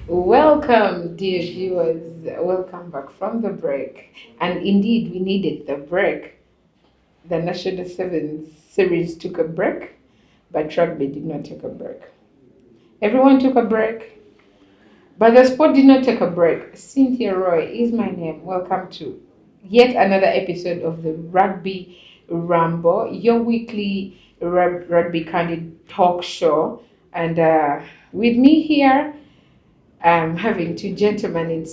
Welcome, dear viewers. Welcome back from the break. And indeed, we needed the break. The National Sevens series took a break, but rugby did not take a break. Everyone took a break, but the sport did not take a break. Cynthia Roy is my name. Welcome to yet another episode of the Rugby Ramble, your weekly rugby candid talk show. And with me here, I'm having two gentlemen in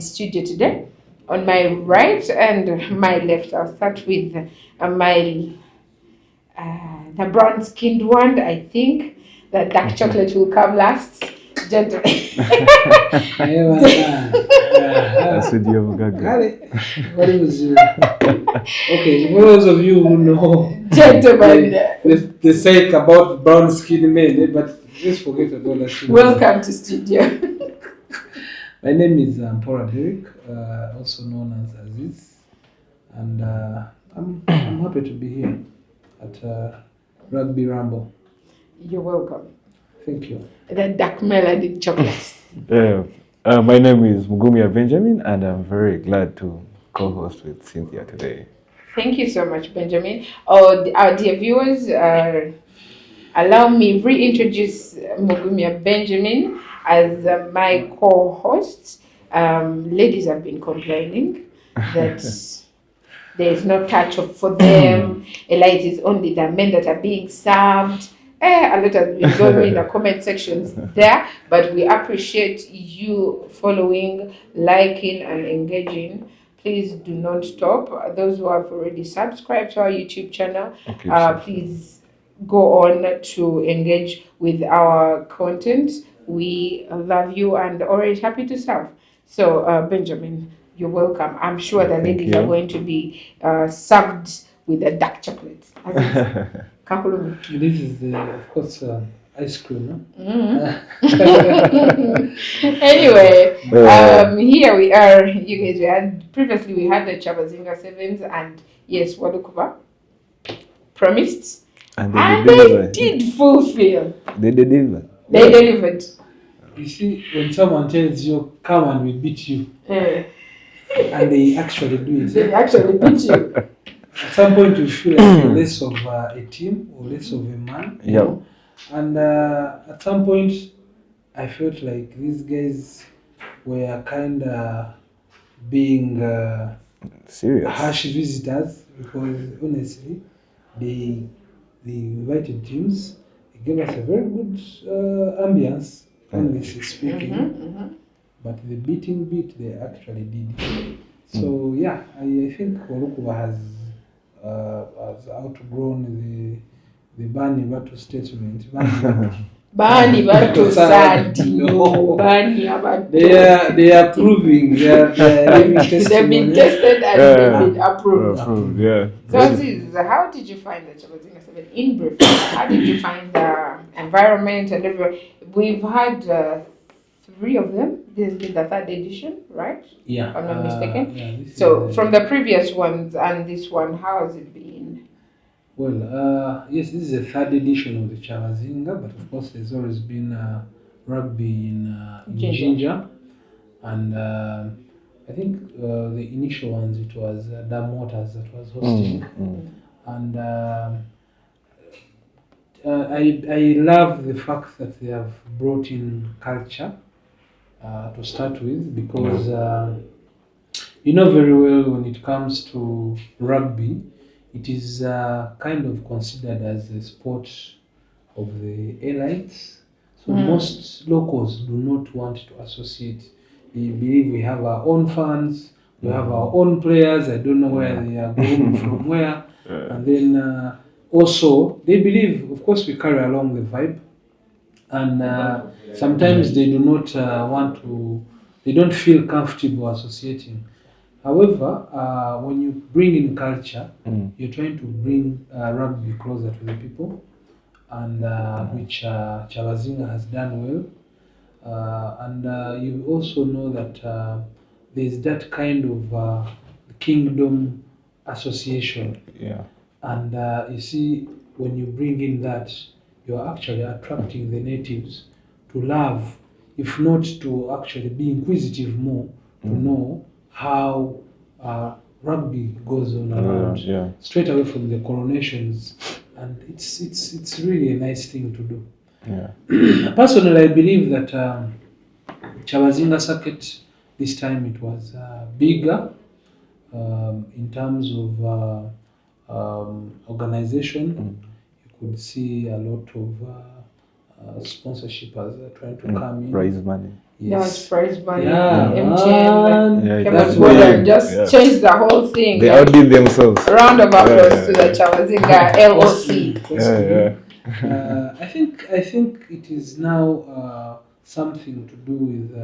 studio today. On my right and my left, I'll start with my the brown skinned one. I think the dark chocolate will come last. Gentlemen. What was okay, for those of you who know Gentlemen, the sake about brown skin men, but just forget about that. Welcome to studio. My name is Mpora Derrick, also known as Aziz, and I'm happy to be here at Rugby Ramble. You're welcome. Thank you. The dark melody chocolate. My name is Mugumia Benjamin, and I'm very glad to co-host with Cynthia today. Thank you so much, Benjamin. Our dear viewers, allow me reintroduce Mugumia Benjamin as my co-host. Ladies have been complaining that there is no touch for them. It is only the men that are being served. A lot has been going in the comment sections there, but we appreciate you following, liking, and engaging. Please do not stop. Those who have already subscribed to our YouTube channel, please go on to engage with our content. We love you and always happy to serve. So, Benjamin, you're welcome. I'm sure the ladies are going to be served with a dark chocolate. This is, of course, ice cream. No? Anyway, here we are. You guys, we had the Kyabazinga Sevens, and yes, Walukuba promised, and they did fulfill. They delivered. They delivered. You see, when someone tells you, come and we beat you, and they actually do it. They actually beat you. At some point, you feel like you're less of a team or less of a man. You know? And at some point, I felt like these guys were kind of being serious, harsh visitors, because honestly, they invited teams. They gave us a very good ambience, honestly speaking. But the beating beat they actually did. So yeah, I think Walukuba has outgrown the Bani Batu statement. Bani Batu Sadi. No. Bani Batu. They are proving. They've been tested and they've been approved. Yeah. So Aziz, how did you find the Kyabazinga Seven in brief? How did you find the environment and everything? We've had 3 of them. This has been the 3rd edition, right? Yeah. If I'm not mistaken. Yeah, so from the previous ones and this one, how has it been? Well, yes, this is the 3rd edition of the Kyabazinga, but of course there's always been rugby in Ginger. And I think the initial ones, it was Dam Waters that was hosting. And I love the fact that they have brought in culture to start with, because you know very well when it comes to rugby, it is kind of considered as a sport of the elites. So most locals do not want to associate. They believe we have our own fans, we have our own players. I don't know where they are going from where. And then also they believe, of course, we carry along the vibe. And sometimes they do not they don't feel comfortable associating. However, when you bring in culture, you're trying to bring rugby closer to the people, and which Kyabazinga has done well. And you also know that there's that kind of kingdom association. Yeah. And you see, when you bring in that, you're actually attracting the natives to love if not to actually be inquisitive more, to know how rugby goes on around straight away from the coronations, and it's really a nice thing to do. Yeah. Personally, I believe that Kyabazinga circuit this time it was bigger in terms of organization. You could see a lot of sponsorship as trying to come in. Prize money. Yes, prize money. Yeah, MTN. That's Kyabazinga just changed the whole thing. They outdid themselves. Round of applause to the Kyabazinga LOC. Yeah. I think it is now something to do with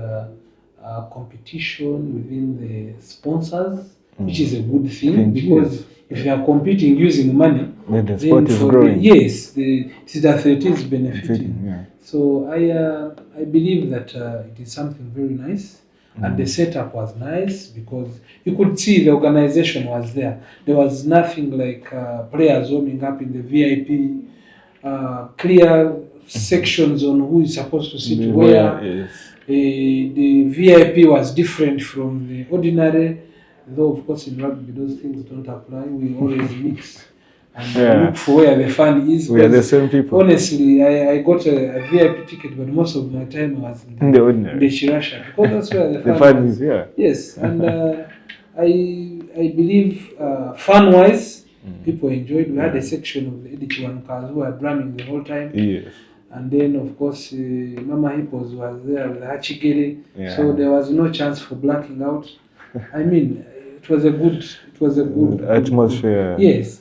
competition within the sponsors, which is a good thing, because if you are competing using money, then the sport is growing. the athletes benefiting. Yeah. So I believe that it is something very nice, and the setup was nice because you could see the organization was there. There was nothing like players warming up in the VIP, clear sections on who is supposed to sit where. Yes. The VIP was different from the ordinary, though of course in rugby those things don't apply. We always mix and look for where the fun is. We are the same people. Honestly, I got a VIP ticket, but most of my time was in the ordinary, in the Shirasha, because that's where the fun is. Yeah. Yes, and I believe fun-wise, people enjoyed. We had a section of the Edichiwan cars who were drumming the whole time. Yes. And then, of course, Mama Hippos was there with Hachigere, so there was no chance for blacking out. I mean, it was a good atmosphere. Yes.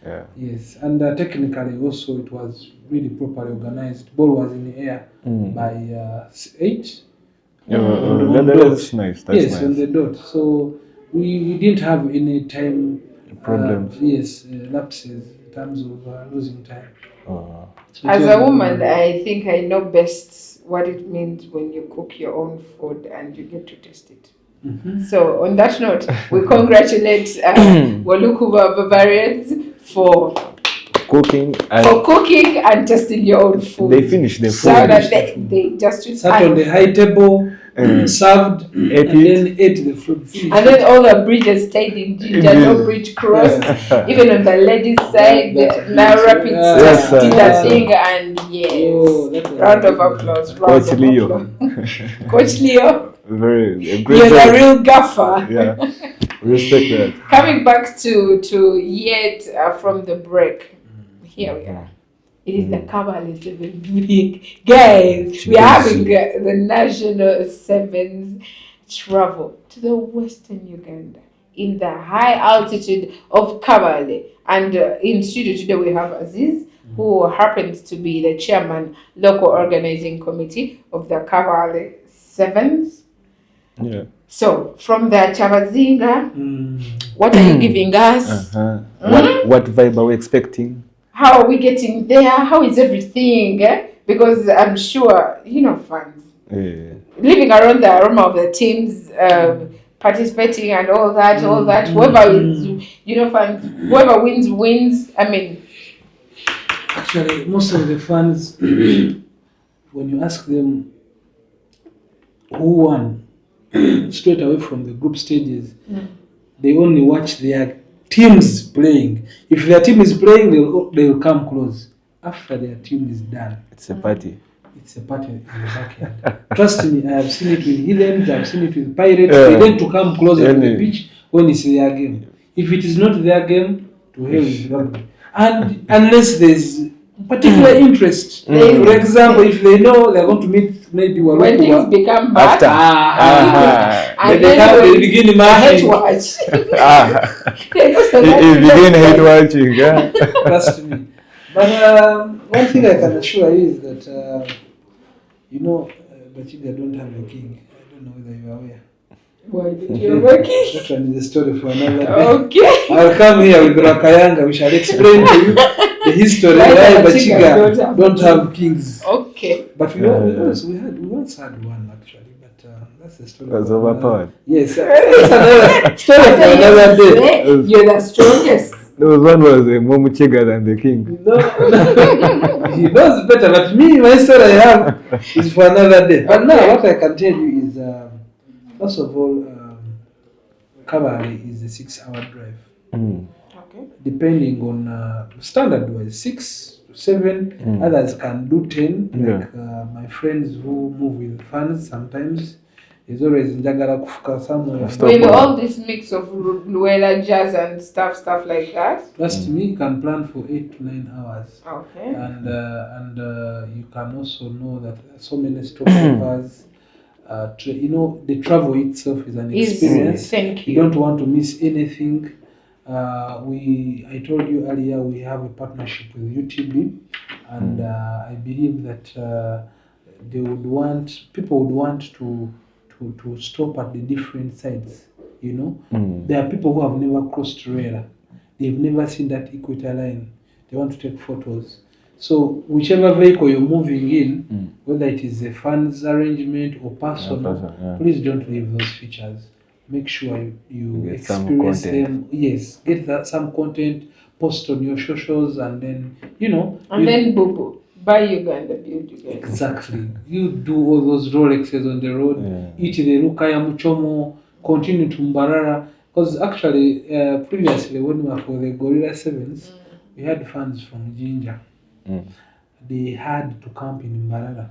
Yeah. Yes, and technically also it was really properly organized. Ball was in the air by 8. That's nice. That's yes, nice. on the dot. So we didn't have any time problems. Lapses in terms of losing time. So as a woman, I think I know best what it means when you cook your own food and you get to taste it. So on that note, we congratulate Walukuba Barbarians for cooking and tasting your own food. They finished the food. So that they just sat on the high table, served, ate and then ate the food. And then all the bridges stayed in Ginger, no bridge crossed. Even on the ladies' side, now Rapids did that thing, and round of applause. Coach Leo. Coach Leo. You're the real gaffer. Yeah, respect that. Coming back to yet from the break, here we are. It is the Kabale 7 week. Guys, we are having the National Sevens travel to the Western Uganda in the high altitude of Kabale. And in studio today we have Aziz, who happens to be the chairman, local organizing committee of the Kabale Sevens. Yeah. So, from the Kyabazinga, what are you giving us? What vibe are we expecting? How are we getting there? How is everything? Because I'm sure, fans. Living around the aroma of the teams, participating and all that. Whoever is, fans, whoever wins. I mean. Actually, most of the fans, when you ask them who won, straight away from the group stages, they only watch their teams playing. If their team is playing, they will come close. After their team is done, it's a party. It's a party in the backyard. Trust me, I have seen it with Heathens, I have seen it with Pirates. They tend to come closer to the pitch when it's their game. If it is not their game, to hell with rugby. And unless there's particular interest. For example, if they know they're going to meet maybe when things become bad, and then they begin imagining. They begin hate watching. Yeah. Trust me. But one thing I can assure you is that Bachiga don't have a king. I don't know whether you are aware. Why did you have a king? That one is a story for another day. Okay. I'll come here with Rakayanga. We shall explain to you the history why Bachiga don't have kings. Okay. But we once had one actually, but that's the story. That's overpowered. Yes, that's another story for another day. You're the strongest. There was one was Momuchega than the king. No, he knows better. But me, my story I have is for another day. But now, what I can tell you is, first of all, Kabale is a 6-hour drive. Okay. Depending on standard wise, 6 to 7. Others can do 10. Like my friends who move with fans sometimes. There's always njagala kufuka somewhere. With all this mix of Luela jazz and stuff like that. Trust me, you can plan for 8 to 9 hours. Okay. And you can also know that so many stopovers. The travel itself is an experience. Thank you. You don't want to miss anything. I told you earlier we have a partnership with UTB, and I believe that people would want to stop at the different sites. There are people who have never crossed rail. They've never seen that equator line. They want to take photos. So whichever vehicle you're moving in, whether it is a funds arrangement or personal, please don't leave those features. Make sure you experience them. Yes, get some content, post on your socials, and then then boo buy Uganda, build Uganda. Exactly. You do all those Rolexes on the road, eat the Rukaya Muchomo, continue to Mbarara. Because actually, previously when we were for the Gorilla Sevens, we had fans from Jinja. They had to camp in Mbarara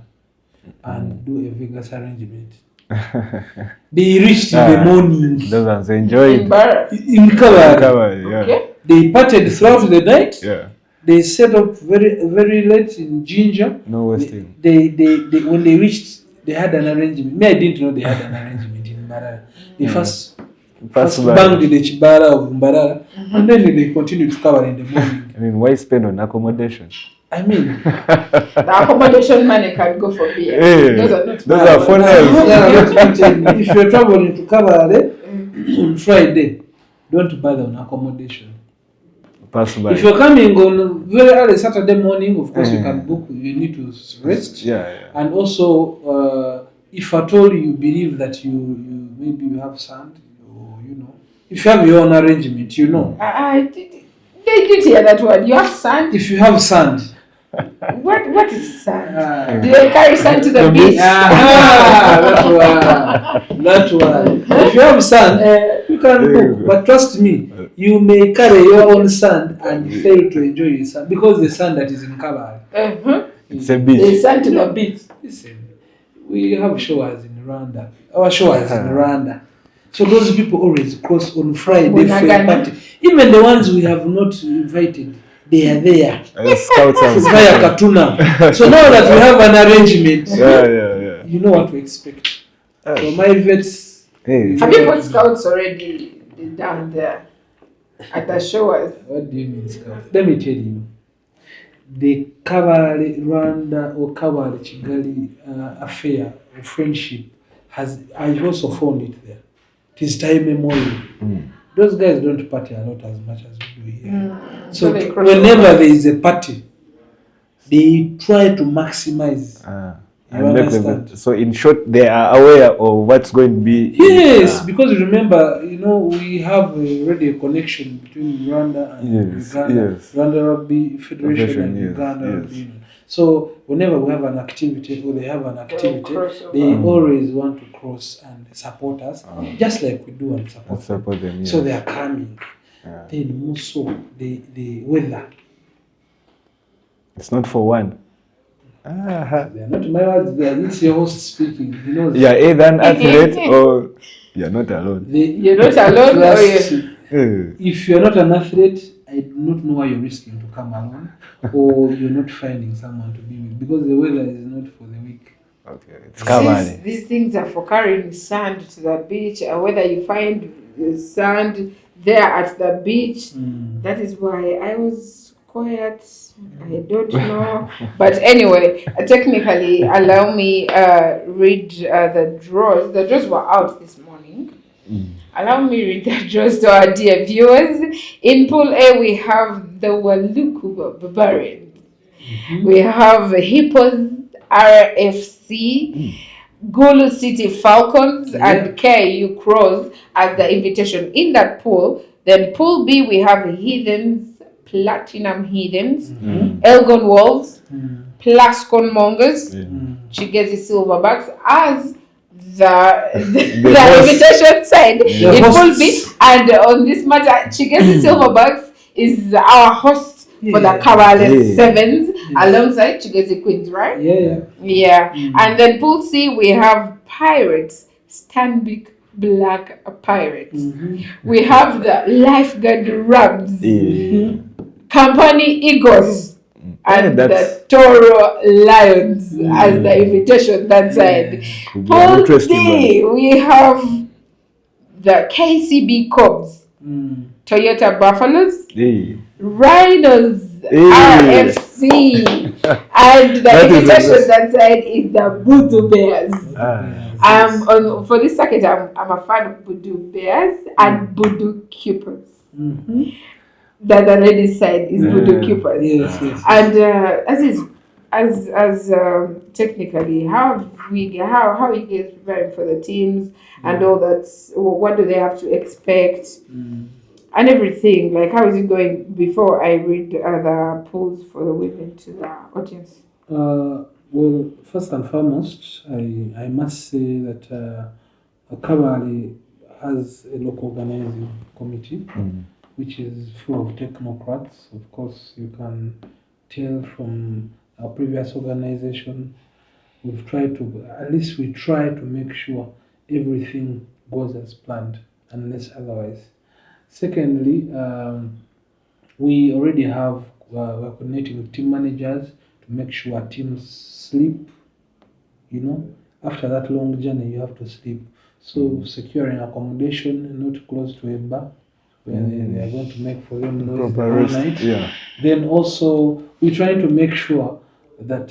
and do a Vegas arrangement. They reached in the morning. Those ones enjoyed. In Kabale. Yeah. Okay. They parted throughout the night. Yeah. They set up very very late in Jinja. No wasting. They when they reached, they had an arrangement. Me, I didn't know they had an arrangement in Mbarara. They first banged the Chibara of Mbarara, and then they continued to cover in the morning. I mean, why spend on accommodation? I mean, the accommodation money can go for beer. Those are fun. If you're traveling to Kabale on Friday, don't bother on accommodation. If you're coming on very early Saturday morning, of course you can book. You need to rest. Yeah. And also, if at all you believe that you maybe you have sand, or if you have your own arrangement, They did hear that word. You have sand. If you have sand. What is sand? Do they carry sand to the beach? That one. If you have sand, you can book. But trust me, you may carry your own sand and fail to enjoy your sand because the sand that is in Kabale. It's a beach. They sand to the beach. Listen, we have showers in Rwanda. Our showers in Rwanda. So those people always cross on Friday for a party. Even the ones we have not invited. They are there. Scouts via Katuna. So now that we have an arrangement, you know what to expect. So my vets. Have you got scouts already down there at the showers? What do you mean scouts? Let me tell you. The Kabale Rwanda or Kabale Kigali affair or friendship I also found it there. It is time memorial. Those guys don't party a lot as much as we do here. So whenever there is a party, they try to maximize. You understand? So in short, they are aware of what's going to be. Yes, because remember, we have already a connection between Rwanda and Uganda. Rwanda Rugby Federation and Uganda Rugby Union. So whenever we have an activity or they have an activity, they always want to cross and support us, just like we do and support them. So they are coming. Then also the weather. It's not for one. They are not my words. It's your host speaking. He knows. Yeah, either an athlete or you're not alone. You're not alone. If you're not an athlete, I do not know why you're risking to come alone, or you're not finding someone to be with, because the weather is not for the weak. Okay, it's Kabale. These things are for carrying sand to the beach, whether you find sand there at the beach. That is why I was quiet. I don't know. But anyway, technically, allow me read the draws. The draws were out this morning. Allow me read the draws to our dear viewers. In Pool A, we have the Waluku Barbarians. We have Hippos RFC. Gulu City Falcons Yeah. and KU Crows as the invitation in that pool. Then Pool B, we have Heathens, Platinum Heathens, Elgon Wolves, Plascon Mongers, Chigezi Silverbacks as the host. invitation said The in Pool B. hosts. And on this matter, Chigezi Silverbacks is our host for the Yeah. Kabale Yeah. Sevens Yes. alongside Chigezi Queens, right? Yeah. Yeah. And then Pool C, we have Pirates, Stanbic Black Pirates. We have the Lifeguard Rams, Yeah. Company Eagles, and that's- the Toro Lions as the invitation that side. Could be an Pool interesting D, we have the KCB Cubs, Toyota Buffaloes, Yeah. Rhinos, Hey. RFC, and the That is invitation nice. that side is the Voodoo Bears. Ah. For this circuit, I'm a fan of Voodoo Bears and Voodoo Cupers. The ladies' side is Voodoo Cupers. Yes. And as technically, how you guys preparing for the teams and all that? What do they have to expect? And everything, like how is it going before I read the polls for the women to the audience? Well, first and foremost, I must say that Kabale has a local organizing committee, which is full of technocrats. Of course, you can tell from our previous organization, we try to make sure everything goes as planned, unless otherwise. Secondly, we already have, we're coordinating with team managers to make sure teams sleep. After that long journey, you have to sleep. So securing accommodation not close to a bar, where they are going to make for them noise the whole night. Yeah. Then also, we're trying to make sure that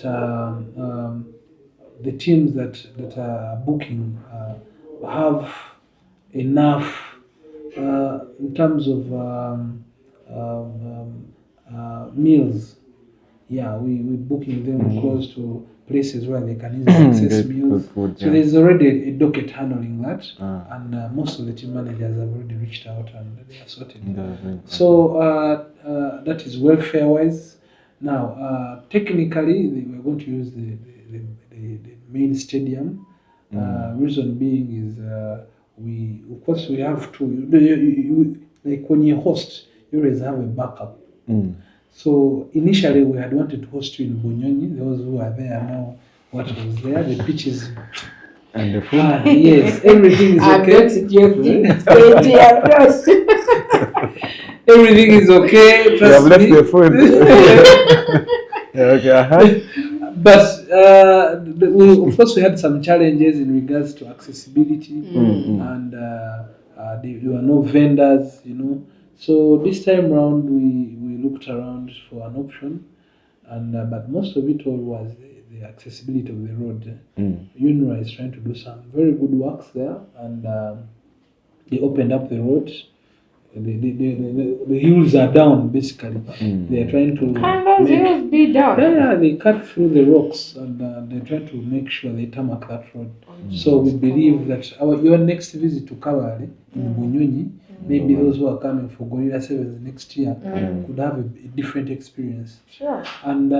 the teams that are booking have enough in terms of meals. Yeah, we're booking them close to places where they can easily access Get meals. good food, So yeah. there's already a docket handling that, and most of the team managers have already reached out and they are sorted. So that is welfare-wise. Now, technically, we're going to use the main stadium. Reason being is we have to, like when you host, you always have a backup. So initially we had wanted to host you in Bunyonyi. Those who are there know what was there. The pitches. And the food. Yes, everything is I'm okay. not suggesting it's crazy, I'm not. Everything is okay. You have Trust left me. the food. Yeah, okay. But of course, we had some challenges in regards to accessibility, and there were no vendors, So this time round, we looked around for an option, and but most of it all was the accessibility of the road. UNRWA is trying to do some very good works there, and they opened up the road. The hills are down, basically. They are trying to Can those hills be down? Yeah, they cut through the rocks and they're trying to make sure they tarmac that road. So we believe that your next visit to Kabale in Bunyonyi, maybe those who are coming for Gorilla Sevens next year could have a different experience. Sure. And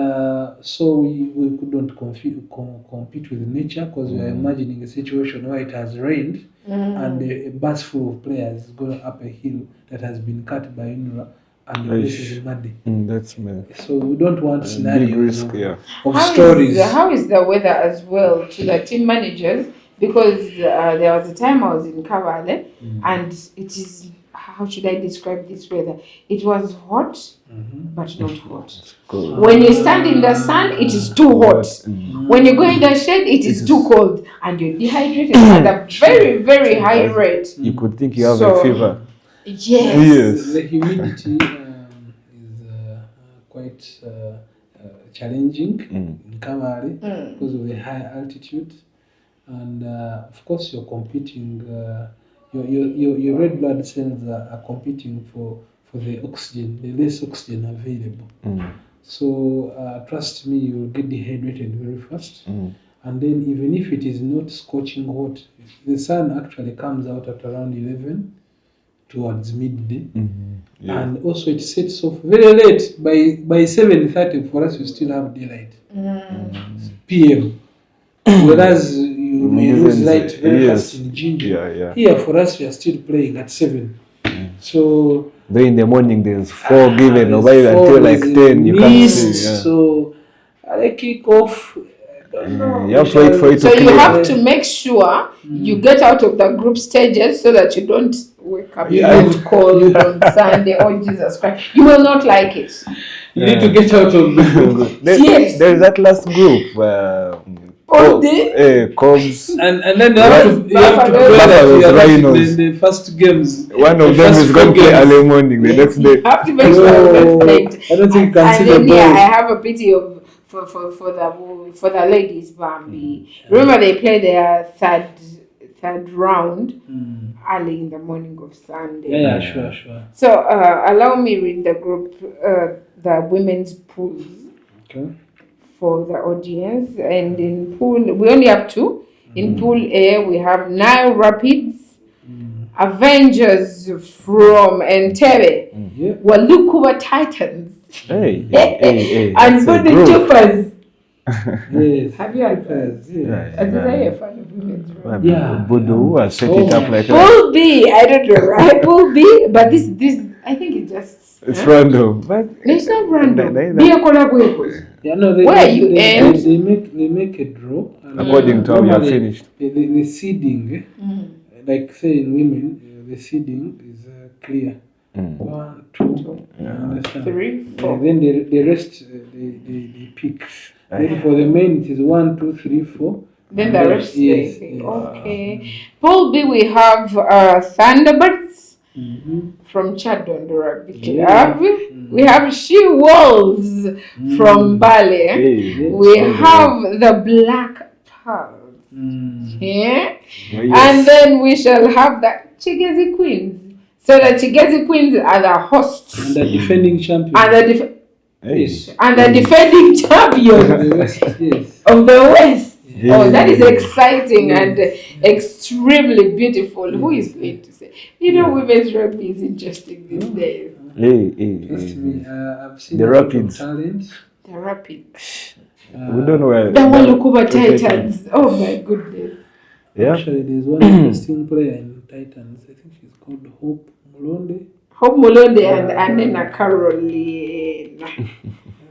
so we couldn't compete with nature because we are imagining a situation where it has rained and a bus full of players going up a hill that has been cut by UNRWA and the place is muddy. That's me. So we don't want scenarios Big risk, of stories. How is the weather as well to the team managers? Because there was a time I was in Kabale and it is, how should I describe this weather? It was hot, but not hot. When you stand in the sun, it is too hot. When you go in the shade, it is too cold. And you're dehydrated at a very, very high rate. You could think you have a fever. Yes. The humidity is quite challenging in Kabale because of the high altitude. And of course, you're competing, your red blood cells are competing for the oxygen, the less oxygen available. So trust me, you'll get dehydrated very fast. and then even if it is not scorching hot, the sun actually comes out at around 11 towards midday. Yeah. And also it sets off very late. By 7:30 for us we still have daylight. PM. Whereas you may lose light very fast in Ginger. Yeah. Here for us we are still playing at 7. So Though in the morning there's fog given there's over until fog, like there's 10 you can't mist, see. Yeah. So I kick off. I don't know. You have to wait for it So to you clear. have to make sure you get out of the group stages so that you don't wake up and cold on Sunday. Oh Jesus Christ! You will not like it. You need to get out of the Yes. There's that last group. All day. Cobs. and then you have to play Buffaloes, that Rhinos. the first games. One of them is going to play early morning the next day. You have to make sure you reflect. I don't think you can And see the then yeah, ball. I have a pity of for the ladies Bambi. Remember they play their third round early in the morning of Sunday. Yeah, sure. So allow me read the group, the women's pools Okay. for the audience. And in pool, we only have 2. In pool A, we have Nile Rapids, Avengers from Entebbe, Yeah. Walukuwa Titans, Hey. and Budu Choppers. Yes. Have you heard that? Yes. Yeah. Aziz, are you a fan of women's rugby? Yeah. Budu has set it up like that. Pool B, I don't know, right? Pool B, but this, I think it's just. It's random, but It's not random. They- Be a collaborator. Yeah, no, Where you end? they make a draw. And according to how you are normally, finished. The seeding, like say in women, the seeding is clear. 1, 2, you understand? 3, 4. Then the rest they pick. Then for the men it is 1, 2, 3, 4. Then the rest. Yes. Okay. Pool B, we have Thunderbirds from Chadon Rugby Club. We have She Wolves from Bali. Hey. We have the Black Pearls. Yeah. And then we shall have the Chigezi Queens. So the Chigezi Queens are the hosts. And the defending champion. And the defending champions Yes. of the West. Yeah. Oh, that is exciting and extremely beautiful. Who is going to say? You know, women's rugby is interesting these days. Trust me, I've seen The a lot Rapids. of talent. The Rapids. We don't know where. The Walukuwa Titans. Oh my goodness. Yeah. Actually, there's one interesting player in Titans. I think she's called Hope Mulonde. Hope Mulonde and Anena Caroline.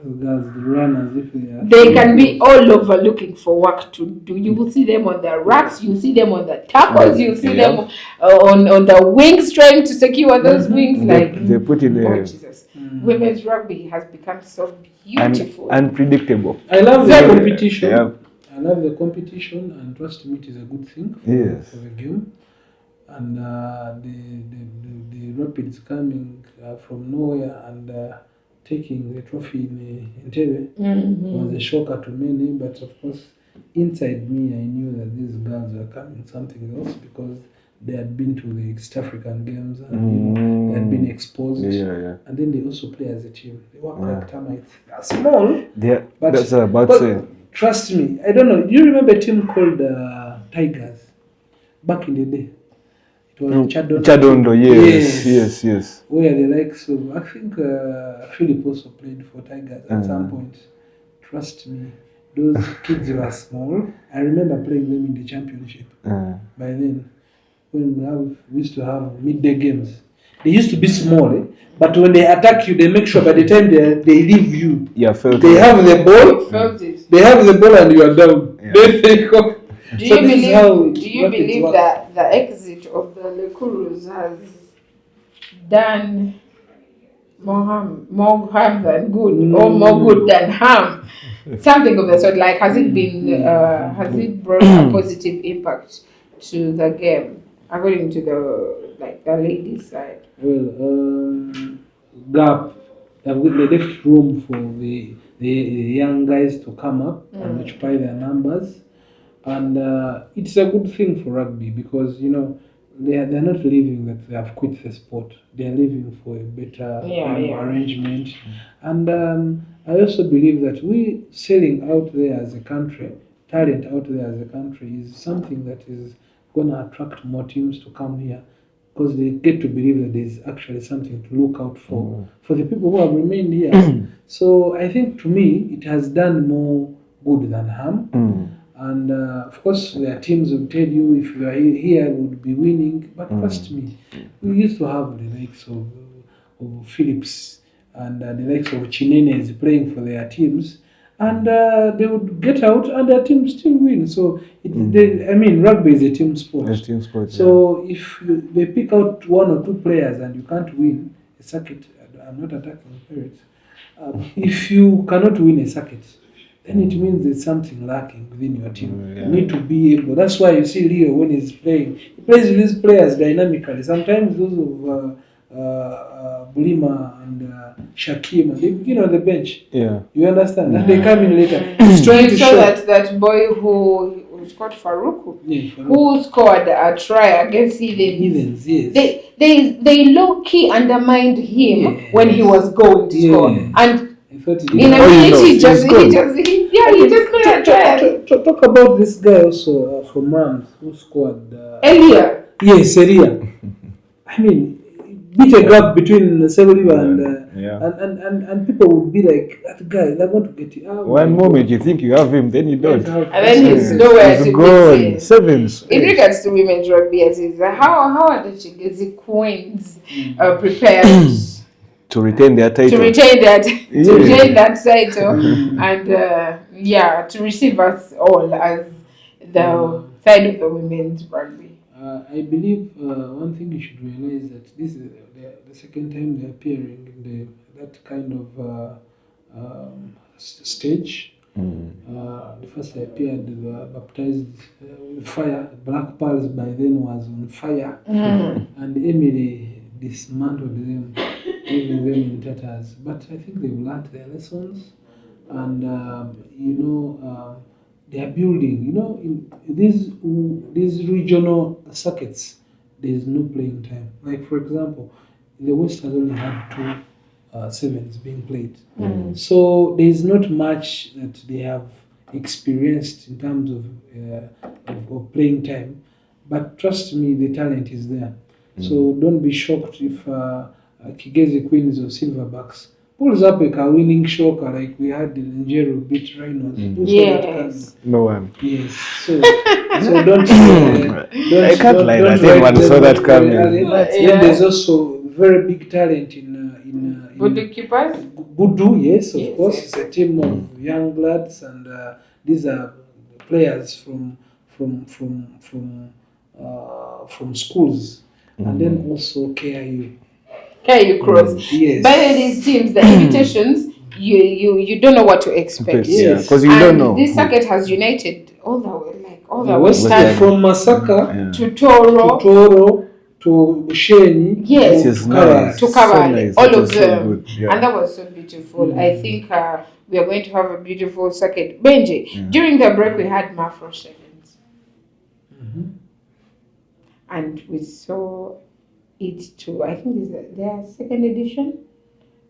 Those girls run as if they are. They can be all over looking for work to do. You will see them on the racks, you see them on the tackles, you see them on the wings trying to secure those wings. They put in oh Jesus. Women's rugby has become so beautiful. unpredictable. I love the Very- competition. Yeah. I love the competition, and trust me, it is a good thing Yes. for the game. And the Rapids coming from nowhere and taking the trophy in Entebbe was a shocker to many. But of course, inside me, I knew that these girls were coming something else because they had been to the East African Games and they had been exposed. Yeah. And then they also play as a team. They work like termites. They are small. But- That's about but say. trust me, I don't know. Do you remember a team called Tigers back in the day? It was Chadondo, yes. Where the likes of, I think Philip also played for Tigers at some point. Trust me, those kids were small. I remember playing them in the championship. By then, when we used to have midday games, they used to be small, but when they attack you, they make sure by the time they leave you, they have the ball. Felt it. They have the ball and you are down. Then they go. Do So you this is how believe Rapids work. that the exit of the Lekurus has done more harm than good, or more good than harm? Something of the sort. Like, has it brought a positive impact to the game, according to the ladies' side? Well, gap. They left room for the young guys to come up and occupy their numbers, and it's a good thing for rugby because they're not leaving that they have quit the sport. They're leaving for a better arrangement, and I also believe that we selling out there as a country talent out there as a country is something that is going to attract more teams to come here because they get to believe that there's actually something to look out for the people who have remained here. So I think to me it has done more good than harm. And of course, there are teams will tell you if you are here, you would be winning. But trust me, we used to have the likes of Phillips and the likes of Chinenes playing for their teams, and they would get out and their team still win. So, rugby is a team sport. It's team sport. So, if they pick out one or two players and you can't win a circuit, I'm not attacking Pirates. If you cannot win a circuit, then it means there's something lacking within your team. You need to be able. That's why you see Leo when he's playing, he plays with his players dynamically. Sometimes those of Bulima and Shakim, they begin on the bench. Yeah. You understand? And they come in later. He's trying to saw show that boy who called Faruku, Faruku. who scored a try against Heathens. Yes. They low key undermined him when he was going to score, and in a minute he just made a try. Talk about this guy also from Rams who scored Elia. Yes, Elia. I mean, beat a gap between Sebeliva and people would be like, that guy, they're going to get it. One moment you think you have him, then you don't. And then he's nowhere to be seen. Sevens. In regards to women's rugby, Aziz, how are the Chigezi Queens prepared to retain their title? To retain that title and to receive us all as the side of the women's rugby. I believe one thing you should realize that this is the second time they're appearing in that kind of stage. The first they appeared, they were baptized with fire. Black Pearls by then was on fire, and Emily dismantled them, leaving them in tatters. But I think they've learned their lessons, and they are building. In these regional circuits, there is no playing time. Like for example, the West has only had two sevens being played, so there is not much that they have experienced in terms of playing time. But trust me, the talent is there. So don't be shocked if Kigezi Queens or Silverbacks pulls up a winning shocker like we had in Njeru beat Rhinos. Yes. No one. Yes. So don't. I can't lie that anyone saw that coming. Then there's also very big talent in Budu keepers? Budu, yes, of course. It's a team of young bloods, and these are players from schools, and then also KIU. KIU Cross. Yes. By these teams, the invitations, you don't know what to expect. Yeah, because you don't know. This circuit has united all the West side from Masaka to Toro to Bushenyi, yes, to Kabale. To Kabale, all of them. So and that was so beautiful. I think we are going to have a beautiful circuit. Benji, during the break we had Mafros sevens. And we saw it too. I think this is their second edition,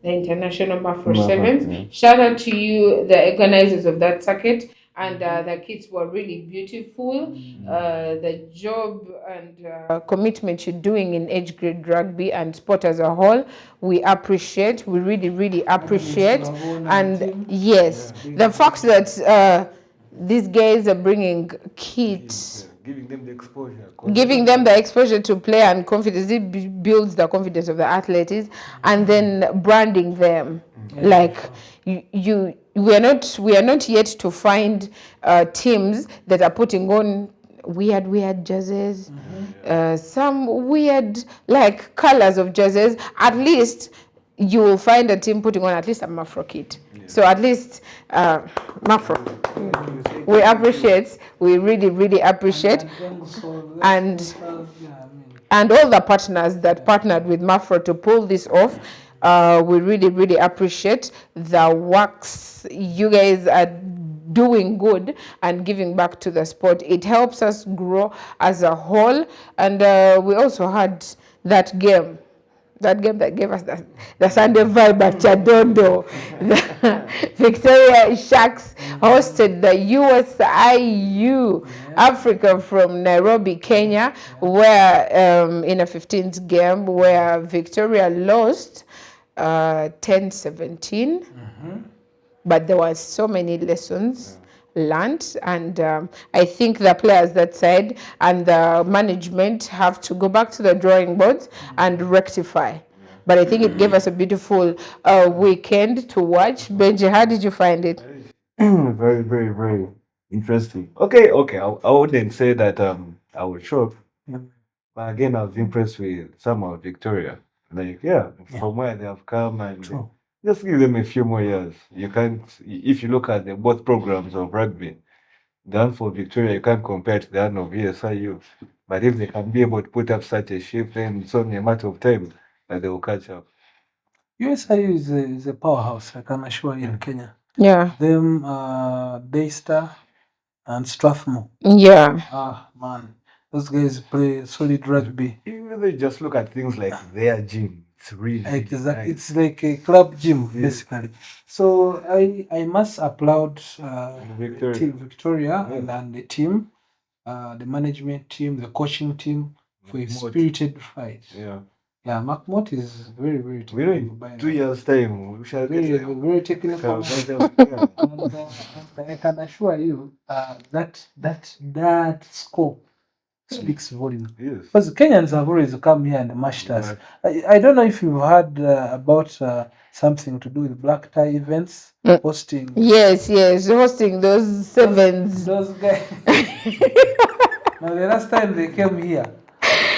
the International Mafros sevens. Yeah. Shout out to you, the organizers of that circuit. And the kids were really beautiful. The job and commitment you're doing in age grade rugby and sport as a whole, we appreciate. We really, really appreciate. And yes, the fact that these guys are bringing kids, giving them the exposure. Giving them the exposure to play and confidence, it builds the confidence of the athletes, and then branding them. Like we are not yet to find teams that are putting on weird jerseys, some weird like colors of jerseys. At least you will find a team putting on at least a Mafro kit. So at least Mafro, we appreciate. We really, really appreciate. And all the partners that partnered with Mafro to pull this off, we really, really appreciate the works you guys are doing good and giving back to the sport. It helps us grow as a whole. And we also had that game That game that gave us the Sunday vibe at Chadondo. The Victoria Sharks hosted the USIU Africa from Nairobi, Kenya, where in a 15th game where Victoria lost 10-17. But there was so many lessons learned, and I think the players that side and the management have to go back to the drawing boards and rectify. But I think it gave us a beautiful weekend to watch. Benji, how did you find it? Very, very, very interesting. Okay, I wouldn't say that I was shocked, but again, I was impressed with some of Victoria. Like, from where they have come, and just give them a few more years. You can't, if you look at both programs of rugby, the one for Victoria, you can't compare to the one of USIU. But if they can be able to put up such a shift, then it's only a matter of time that they will catch up. USIU is a powerhouse, I can assure you, in Kenya. Yeah. Them, Daystar and Strathmore. Yeah. Man, those guys play solid rugby. Even though you just look at things like their gym, it's really Like nice. it's like a club gym, basically. So I must applaud Victoria. Team Victoria and the team, the management team, the coaching team for a spirited fight. Yeah, McMott is very, very technical. We know in 2 years' time, we shall Very, get very technical. And I can assure you that score speaks volume. Yes. Because Kenyans have always come here and mashed us. I don't know if you've heard about something to do with black tie events, hosting. Yes, hosting those sevens. Those guys. Now, the last time they came here,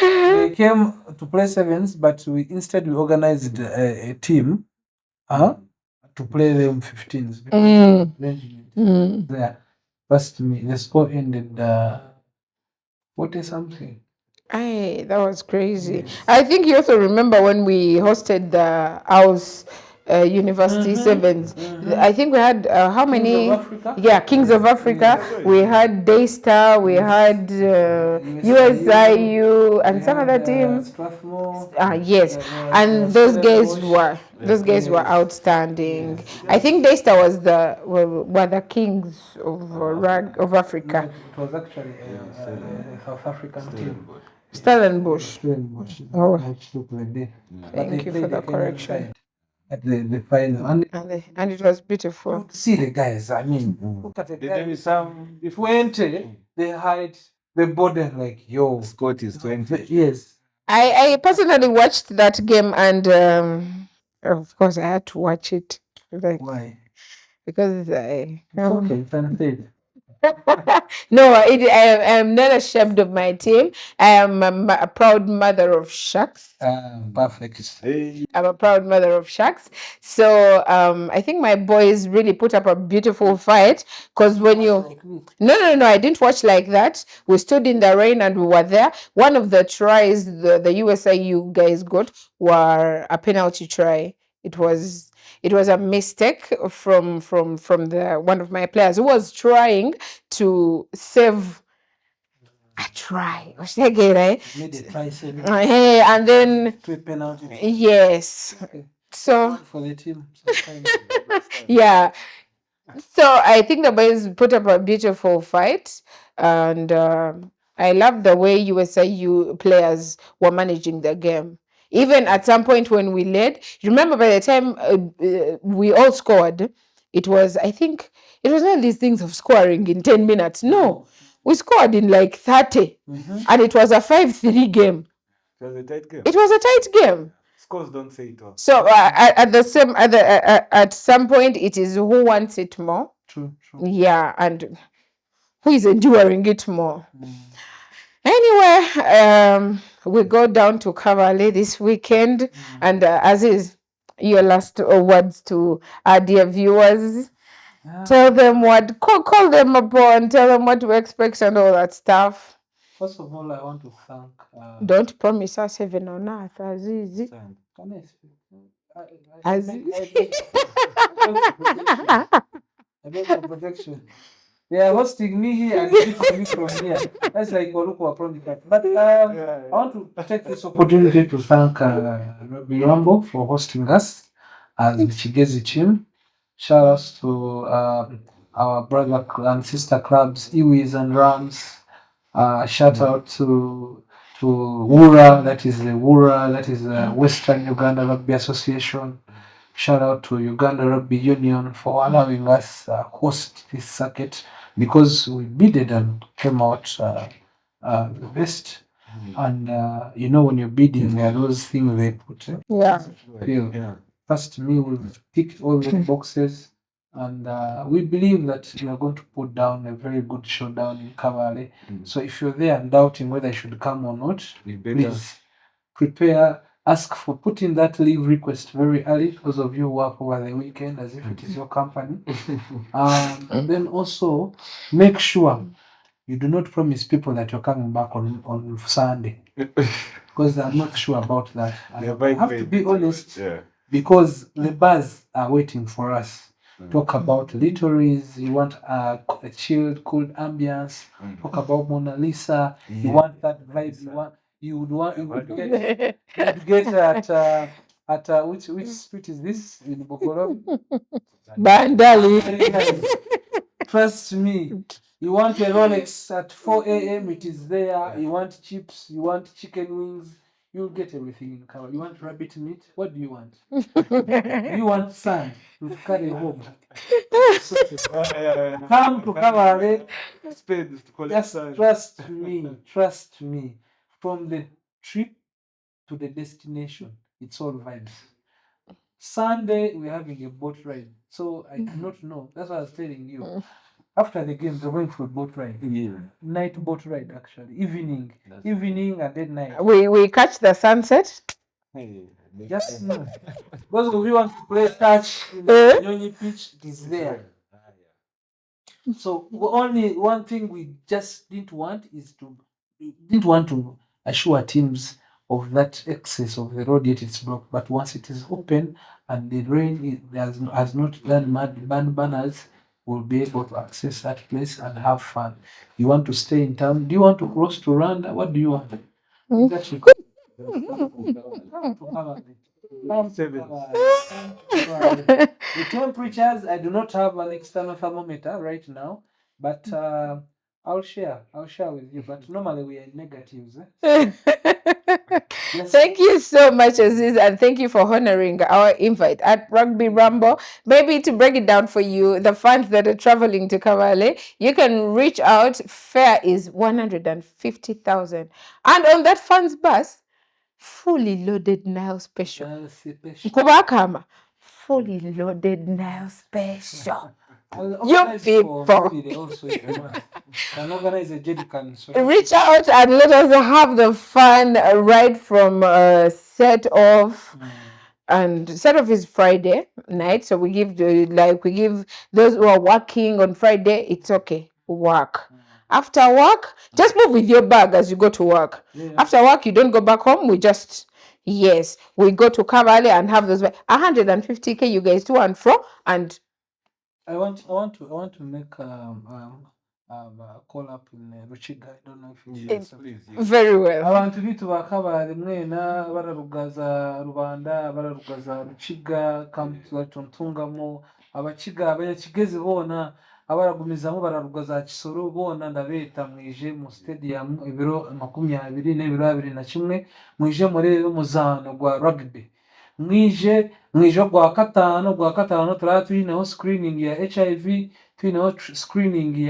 they came to play sevens, but instead we organized a team to play them 15s. There. First, the score ended 40 something. Aye, that was crazy. Yes. I think you also remember when we hosted the house University Sevens. I think we had how many? Kings of Africa? Yeah, Kings of Africa. We had Daystar, we had USIU, and some other team. Strathmore. Yes, and those guys were outstanding. I think Daystar was were the kings of Africa. It was actually a South African team. Stellenbosch. Oh, thank you for the correction. At the final, and it was beautiful. See the guys. I mean, look at the guys. If 20, they hide the border like yo. Scott is 20. Yes. I personally watched that game, and of course I had to watch it. Like, why? Because okay, you can say it. No, I am not ashamed of my team. I am a proud mother of Sharks. Perfect. I'm a proud mother of Sharks. So I think my boys really put up a beautiful fight. Because when you... No, I didn't watch like that. We stood in the rain and we were there. One of the tries the USIU guys got were a penalty try. It was a mistake from the one of my players who was trying to save a try. Made a try saving. And then to a penalty. Yes. Okay. So for the team. yeah. So I think the boys put up a beautiful fight, and I love the way USIU players were managing the game. Even at some point when we led, remember by the time we all scored, I think it was not these things of scoring in 10 minutes. No, we scored in like 30, and it was a 5-3 game. It was a tight game. It was a tight game. Scores don't say it all. So at some point, it is who wants it more. True. Yeah, and who is enduring it more. Anyway, we go down to Kabale this weekend, and Aziz, your last words to our dear viewers. Tell them what, call them up and tell them what to expect and all that stuff. First of all, I want to thank... Don't promise us heaven on earth, Aziz. Can I speak? Aziz. I beg your protection. They are hosting me here and keeping me from here. That's like Oluku approach that. But I want to take this opportunity to thank Rugby Rambo for hosting us as the Chigezi team. Shout outs to our brother and sister clubs, Iwis and Rams. Shout out to Wura, that is the Western Uganda Rugby Association. Shout out to Uganda Rugby Union for allowing us host this circuit because we bidded and came out the best. And you know when you're bidding, there are those things they put. Yeah. Feel. First, me, we've ticked all the boxes, and we believe that we are going to put down a very good showdown in Kabale. So if you're there and doubting whether I should come or not, please prepare, ask for putting that leave request very early. Those of you who work over the weekend as if it is your company. Then also make sure you do not promise people that you're coming back on Sunday because I'm not sure about that. I have to be honest because the bars are waiting for us. Talk about literies, you want a chilled, cool ambience. Talk about Mona Lisa, you want that vibe, you would get at which street is this in Bokoro? Bandali. Trust me. You want a Rolex at 4 a.m. It is there. You want chips. You want chicken wings. You'll get everything in Kawa. You want rabbit meat? What do you want? You want sand to carry home. Come to Kabale. Just trust me. From the trip to the destination, it's all vibes. Sunday, we're having a boat ride. So I do not know. That's what I was telling you. After the game, they're going for a boat ride. Night boat ride, actually. Evening and then night. We catch the sunset. Just know. Those of you want to play touch in the Nyonyi pitch, it is there. So only one thing we just didn't want to assure teams of that excess of the road yet it's blocked. But once it is open and the rain has not done bad banners, we'll be able to access that place and have fun. You want to stay in town? Do you want to cross to Rwanda? What do you want? That you the temperatures, I do not have an external thermometer right now, but I'll share with you. But normally we are in negatives. Yes. Thank you so much, Aziz, and thank you for honoring our invite at Rugby Rumble. Maybe to break it down for you, the fans that are traveling to Kabale, you can reach out. Fare is 150,000, and on that fans bus, fully loaded Nile special. Kubakama, fully loaded Nile special. You people. Reach out and let us have the fun right from set off. And set off is Friday night, so we give those who are working on Friday, it's okay. Work. After work, just move with your bag as you go to work. After work, you don't go back home. We go to Kabale and have those 150K you guys to and fro. And I want to make call up in Ruchiga. I don't know if it's very well. Abantu bitu bakabale mwena bararugaza Rubanda bararugaza Ruchiga kamutungamo abakiga abanyakigezi bona abaragumizamo bararugaza Kisoro bona ndabeta mwije mu stadium ibiro 20 n'ibiro 21 mwije muri muzano gwa rugby mwije gwa katano turatuyineho screening ya HIV tuyineho screening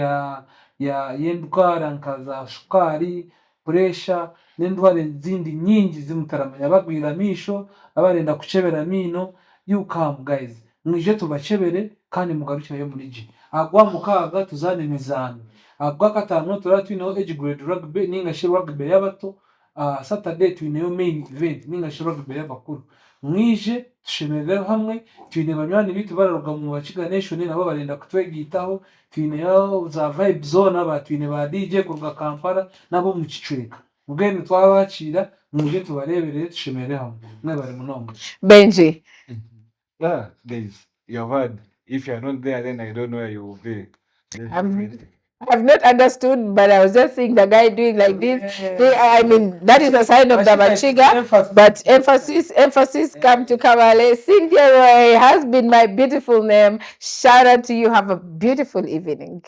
ya yendwara nkaza shukari puresha n'indwara zindi nyingi zimutaramanya bagwiramisho abarenda kucebera mino. You come guys, mwije tubacebere kandi mugarukire yo muri G agwa mukaga tuzane mizano agwa katano turatuyineho age grade rugby ningashi rugby y'abato. Saturday tuyineho main event ningashi rugby y'abakuru. Mwije tushemerera hamwe tuyine banywani bitu bararuga mu bakiga nation nabo barenda kutwegitaho tuyineho za vibe zone abatwine ba DJ kuruga Kampala nabo mu Kicweka mugende twabakira muje tubarebere tushemerera hamwe mwe bari munonga. Benji. Guys, you've heard. If you're not there, then I don't know where you will be. I've not understood, but I was just seeing the guy doing like this. I mean, that is a sign of the Bachiga, but emphasis come to Kabale. Cynthia Roy has been my beautiful name. Shout out to you. Have a beautiful evening.